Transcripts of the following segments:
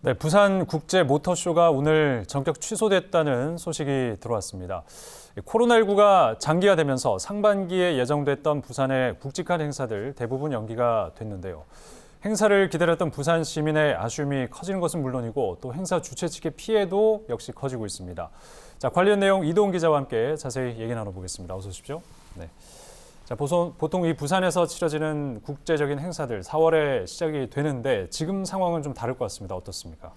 네, 부산 국제 모터쇼가 오늘 전격 취소됐다는 소식이 들어왔습니다. 코로나19가 장기화되면서 상반기에 예정됐던 부산의 굵직한 행사들 대부분 연기가 됐는데요. 행사를 기다렸던 부산 시민의 아쉬움이 커지는 것은 물론이고 또 행사 주최 측의 피해도 역시 커지고 있습니다. 자, 관련 내용 이동훈 기자와 함께 자세히 얘기 나눠보겠습니다. 어서 오십시오. 네. 자, 보통 이 부산에서 치러지는 국제적인 행사들 4월에 시작이 되는데 지금 상황은 좀 다를 것 같습니다. 어떻습니까?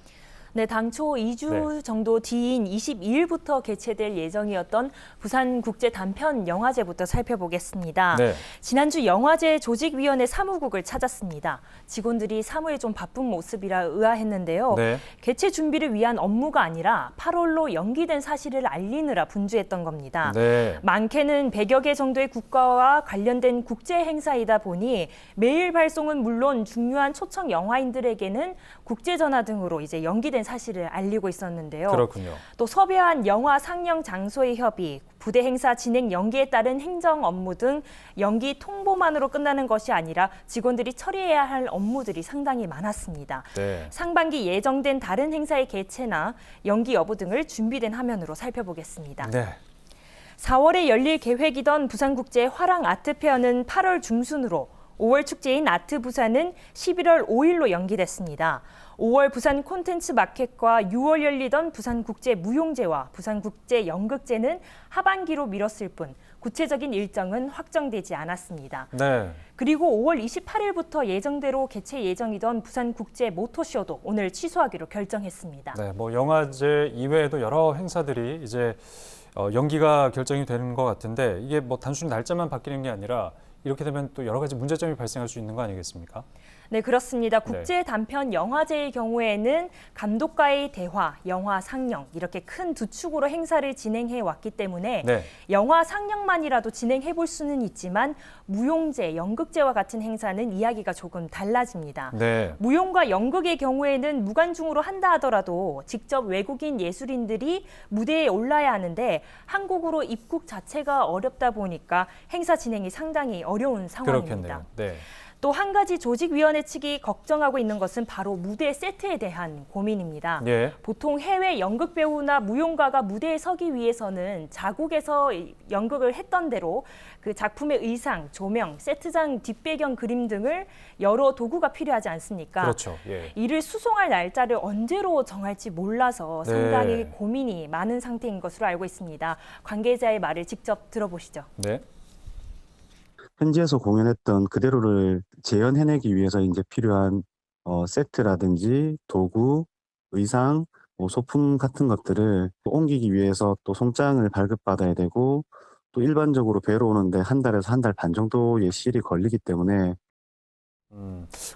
네, 당초 2주 정도 뒤인 22일부터 개최될 예정이었던 부산 국제 단편 영화제부터 살펴보겠습니다. 네. 지난주 영화제 조직위원회 사무국을 찾았습니다. 직원들이 사무에 좀 바쁜 모습이라 의아했는데요. 네. 개최 준비를 위한 업무가 아니라 8월로 연기된 사실을 알리느라 분주했던 겁니다. 네. 많게는 100여 개 정도의 국가와 관련된 국제 행사이다 보니 메일 발송은 물론 중요한 초청 영화인들에게는 국제 전화 등으로 이제 연기된 사실을 알리고 있었는데요. 그렇군요. 또 섭외한 영화 상영 장소의 협의, 부대 행사 진행 연기에 따른 행정 업무 등 연기 통보만으로 끝나는 것이 아니라 직원들이 처리해야 할 업무들이 상당히 많았습니다. 네. 상반기 예정된 다른 행사의 개최나 연기 여부 등을 준비된 화면으로 살펴보겠습니다. 네. 4월에 열릴 계획이던 부산국제 화랑 아트페어는 8월 중순으로, 5월 축제인 아트부산은 11월 5일로 연기됐습니다. 5월 부산 콘텐츠 마켓과 6월 열리던 부산국제무용제와 부산국제연극제는 하반기로 미뤘을 뿐 구체적인 일정은 확정되지 않았습니다. 네. 그리고 5월 28일부터 예정대로 개최 예정이던 부산국제모터쇼도 오늘 취소하기로 결정했습니다. 네, 뭐 영화제 이외에도 여러 행사들이 이제 연기가 결정이 되는 것 같은데 이게 뭐 단순히 날짜만 바뀌는 게 아니라 이렇게 되면 또 여러 가지 문제점이 발생할 수 있는 거 아니겠습니까? 네, 그렇습니다. 국제 단편 영화제의 경우에는 감독과의 대화, 영화 상영 이렇게 큰 두 축으로 행사를 진행해 왔기 때문에 네. 영화 상영만이라도 진행해 볼 수는 있지만 무용제, 연극제와 같은 행사는 이야기가 조금 달라집니다. 네. 무용과 연극의 경우에는 무관중으로 한다 하더라도 직접 외국인 예술인들이 무대에 올라야 하는데 한국으로 입국 자체가 어렵다 보니까 행사 진행이 상당히 어려운 상황입니다. 그렇겠네요. 네. 또 한 가지 조직위원회 측이 걱정하고 있는 것은 바로 무대 세트에 대한 고민입니다. 예. 보통 해외 연극 배우나 무용가가 무대에 서기 위해서는 자국에서 연극을 했던 대로 그 작품의 의상, 조명, 세트장 뒷배경 그림 등을 여러 도구가 필요하지 않습니까? 그렇죠. 예. 이를 수송할 날짜를 언제로 정할지 몰라서 상당히 네. 고민이 많은 상태인 것으로 알고 있습니다. 관계자의 말을 직접 들어보시죠. 네. 현지에서 공연했던 그대로를 재현해내기 위해서 이제 필요한 세트라든지 도구, 의상, 뭐 소품 같은 것들을 옮기기 위해서 또 송장을 발급받아야 되고 또 일반적으로 배로 오는데 한 달에서 한 달 반 정도의 시일이 걸리기 때문에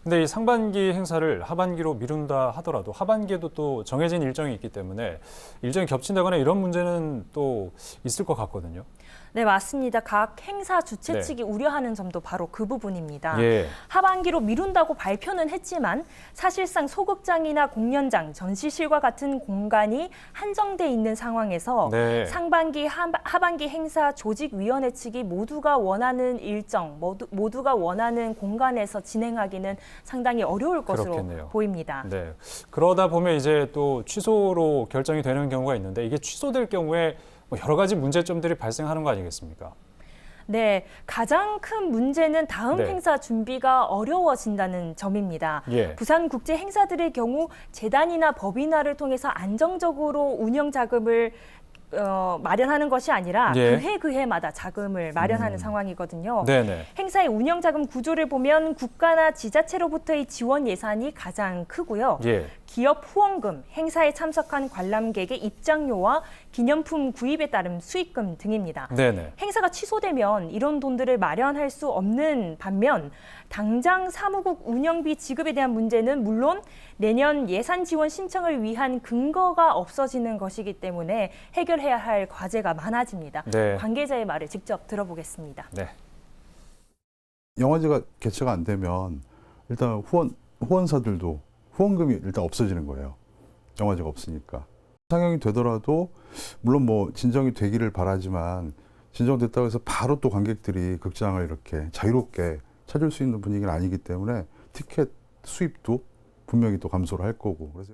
근데 이 상반기 행사를 하반기로 미룬다 하더라도 하반기에도 또 정해진 일정이 있기 때문에 일정이 겹친다거나 이런 문제는 또 있을 것 같거든요. 네, 맞습니다. 각 행사 주최 네. 측이 우려하는 점도 바로 그 부분입니다. 예. 하반기로 미룬다고 발표는 했지만 사실상 소극장이나 공연장, 전시실과 같은 공간이 한정돼 있는 상황에서 네. 상반기, 하반기 행사 조직위원회 측이 모두가 원하는 일정, 모두가 원하는 공간에서 진행하기는 상당히 어려울 것으로 그렇겠네요. 보입니다. 네. 그러다 보면 이제 또 취소로 결정이 되는 경우가 있는데 이게 취소될 경우에 뭐 여러 가지 문제점들이 발생하는 거 아니겠습니까? 네, 가장 큰 문제는 다음 네. 행사 준비가 어려워진다는 점입니다. 예. 부산 국제 행사들의 경우 재단이나 법인화를 통해서 안정적으로 운영 자금을 마련하는 것이 아니라 예. 그해마다 자금을 마련하는 상황이거든요. 네네. 행사의 운영 자금 구조를 보면 국가나 지자체로부터의 지원 예산이 가장 크고요. 예. 기업 후원금, 행사에 참석한 관람객의 입장료와 기념품 구입에 따른 수익금 등입니다. 네네. 행사가 취소되면 이런 돈들을 마련할 수 없는 반면 당장 사무국 운영비 지급에 대한 문제는 물론 내년 예산 지원 신청을 위한 근거가 없어지는 것이기 때문에 해결해야 할 과제가 많아집니다. 네. 관계자의 말을 직접 들어보겠습니다. 네. 영화제가 개최가 안 되면 일단 후원사들도 후원금이 일단 없어지는 거예요. 영화제가 없으니까. 상영이 되더라도 물론 뭐 진정이 되기를 바라지만 진정됐다고 해서 바로 또 관객들이 극장을 이렇게 자유롭게 찾을 수 있는 분위기는 아니기 때문에 티켓 수입도 분명히 또 감소를 할 거고. 그래서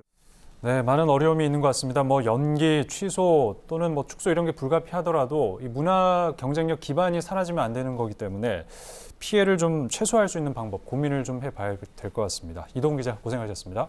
네, 많은 어려움이 있는 것 같습니다. 뭐 연기, 취소 또는 뭐 축소 이런 게 불가피하더라도 이 문화 경쟁력 기반이 사라지면 안 되는 거기 때문에 피해를 좀 최소화할 수 있는 방법 고민을 좀 해봐야 될 것 같습니다. 이동 기자 고생하셨습니다.